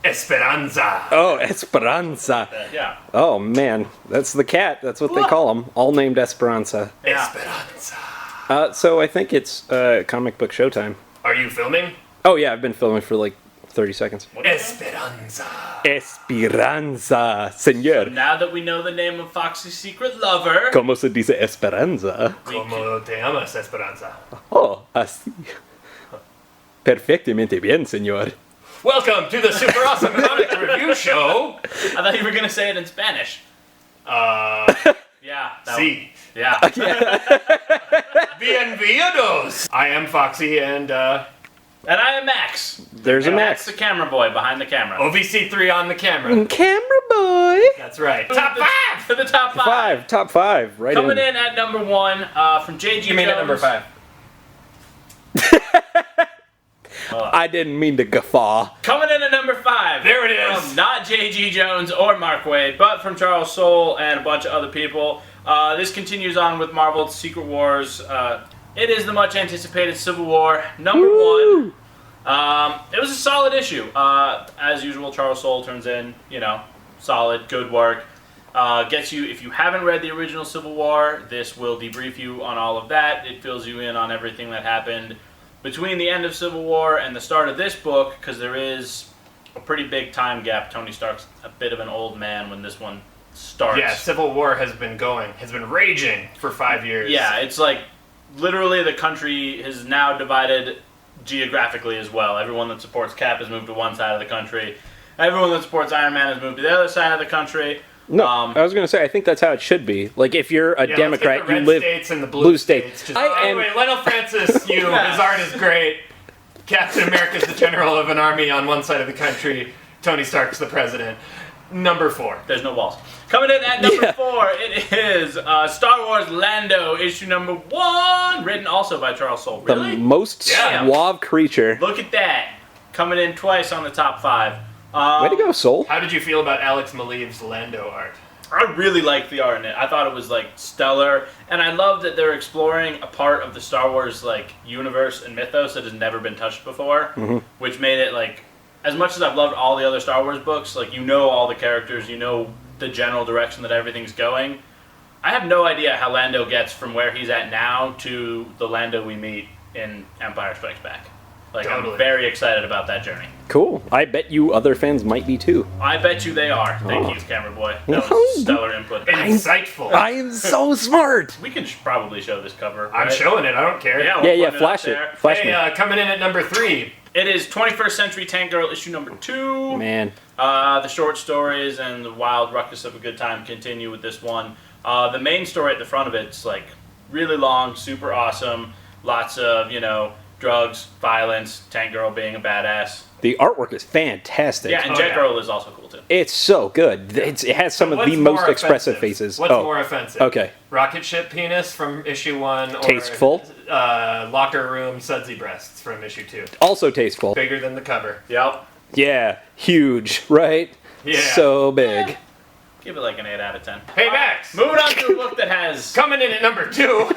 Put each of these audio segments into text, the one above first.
Esperanza. Oh, Esperanza. Yeah. Oh, man. That's the cat. That's what they call him. All named Esperanza. Yeah. Esperanza. So I think it's comic book showtime. Are you filming? Oh, yeah. I've been filming for like 30 seconds. Esperanza. Esperanza, señor. Now that we know the name of Foxy's secret lover, ¿Cómo se dice Esperanza? Como te llamas, Esperanza? Oh, así. Perfectamente bien, señor. Welcome to the Super Awesome Comic Review Show. I thought you were gonna say it in Spanish. Yeah. Sí. Yeah. Bienvenidos. I am Foxy and And I am Maxx. There's a Max, Maxx. the camera boy behind the camera. OVC3 on the camera. Camera boy. That's right. Top 5. To the top five. Top five. Right Coming in at number 1 from J.G. You mean Jones. at number 5? I didn't mean to guffaw. Coming in at number 5. There it is. From not J.G. Jones or Mark Waid, but from Charles Soule and a bunch of other people. This continues on with Marvel's Secret Wars. It is the much anticipated Civil War number 1. It was a solid issue. As usual, Charles Soule turns in, solid, good work. Gets you, if you haven't read the original Civil War, this will debrief you on all of that. It fills you in on everything that happened between the end of Civil War and the start of this book, because there is a pretty big time gap. Tony Stark's a bit of an old man when this one starts. Yeah, Civil War has been raging for 5 years. Yeah, it's like literally the country is now divided geographically as well. Everyone that supports Cap has moved to one side of the country. Everyone that supports Iron Man has moved to the other side of the country. No, I was going to say, I think that's how it should be. Like, if you're a Democrat, let's get the you red live... states and the blue states. Just, and- Lionel Francis, his art is great. Captain America's the general of an army on one side of the country. Tony Stark's the president. Number 4. There's no walls. Coming in at number 4, it is Star Wars Lando, issue number 1, written also by Charles Soule. Really? The most suave creature. Look at that. Coming in twice on the top 5. Way to go, Soule. How did you feel about Alex Maleev's Lando art? I really liked the art in it. I thought it was stellar, and I love that they're exploring a part of the Star Wars universe and mythos that has never been touched before, which made it as much as I've loved all the other Star Wars books, all the characters, the general direction that everything's going. I have no idea how Lando gets from where he's at now to the Lando we meet in Empire Strikes Back. Totally. I'm very excited about that journey. Cool. I bet you other fans might be too. I bet you they are. Thank you, camera boy. That was stellar input. Insightful. I am so smart. We can probably show this cover. I'm right? showing it. I don't care. Yeah, we'll put flash up it. there. Flash me. Hey, coming in at number 3. It is 21st Century Tank Girl issue number 2. Man. The short stories and the wild ruckus of a good time continue with this one. The main story at the front of it's really long, super awesome. Lots of, drugs, violence, Tank Girl being a badass. The artwork is fantastic. Yeah, and Jet Girl is also cool too. It's so good. It has some of the most expressive faces. What's more offensive? Okay. Rocket ship penis from issue 1 or Tasteful. Locker room sudsy breasts from issue 2. Also tasteful. Bigger than the cover. Yep. Yeah, huge, right? Yeah. So big. Give it an 8 out of 10. Hey, Max! Moving on to a book that has... Coming in at number 2.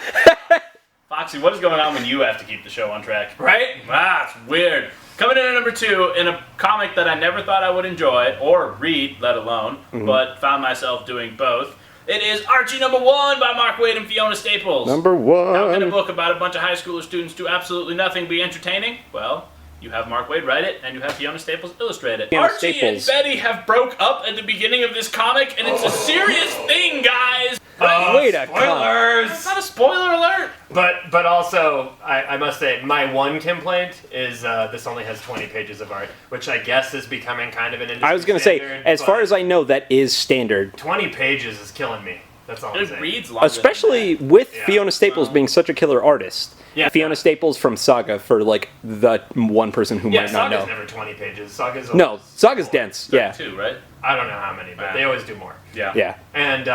Foxy, what is going on when you have to keep the show on track? Right? It's weird. Coming in at number 2, in a comic that I never thought I would enjoy, or read, let alone, but found myself doing both. It is Archie number 1 by Mark Waid and Fiona Staples. Number 1. How can a book about a bunch of high schooler students do absolutely nothing be entertaining? Well, you have Mark Waid write it, and you have Fiona Staples illustrate it. Archie and Betty have broke up at the beginning of this comic, and it's a serious thing, guys! Wait a spoilers! It's not a spoiler alert! But also, I must say, my one complaint is this only has 20 pages of art, which I guess is becoming kind of an industry I was going to say, standard, as far as I know, that is standard. 20 pages is killing me. That's all I'm It saying. reads longer Especially than with Fiona Staples being such a killer artist. Yeah. Fiona Staples from Saga, for the one person who might not Saga's know. never 20 pages. Saga's No, always Saga's 4. dense. that. Yeah. 2, right? I don't know how many, but they always do more. Yeah. Yeah. And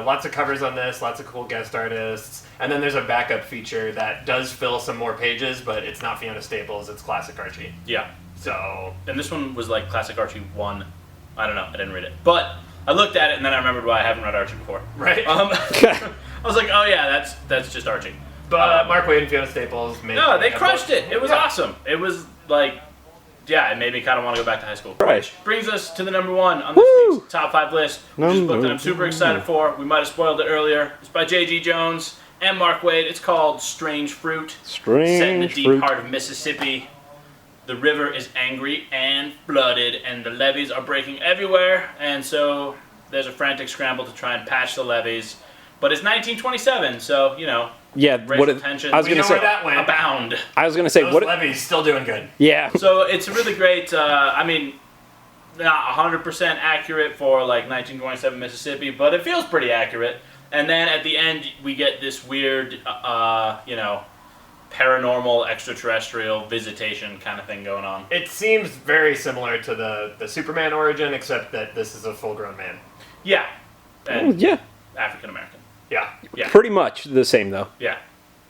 lots of covers on this, lots of cool guest artists. And then there's a backup feature that does fill some more pages, but it's not Fiona Staples, it's Classic Archie. Yeah. So, And this one was Classic Archie 1. I don't know, I didn't read it. But I looked at it and then I remembered why I haven't read Archie before. right? I was like, oh yeah, that's just Archie. But Mark Waid and Fiona Staples made No, they a crushed book. it. It was Yeah. awesome. It was yeah, it made me kind of want to go back to high school. Right. Which brings us to the number 1 on this Woo! week's top 5 list, which is a book that I'm super excited for. We might have spoiled it earlier. It's by J.G. Jones and Mark Waid. It's called Strange Fruit. Set in the deep heart of Mississippi. The river is angry and flooded, and the levees are breaking everywhere, and so there's a frantic scramble to try and patch the levees. But it's 1927, so, you know, Yeah, racial tension. I was going to say that went. Abound. I was going to say Those what levees still doing good. Yeah. So it's a really great, I mean, not 100% accurate for like 1927 Mississippi, but it feels pretty accurate. And then at the end, we get this weird, you know, paranormal extraterrestrial visitation kind of thing going on. It seems very similar to the Superman origin, except that this is a full-grown man. Yeah. And Yeah. African American. Yeah. Yeah. Pretty much the same though. Yeah.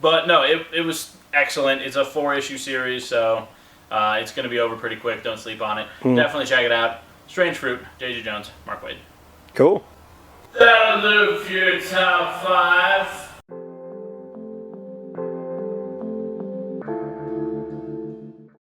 But no, it was excellent. It's a 4-issue series, so it's going to be over pretty quick. Don't sleep on it. Definitely check it out. Strange Fruit, J.G. Jones, Mark Waid. Cool. That'll do for your top 5.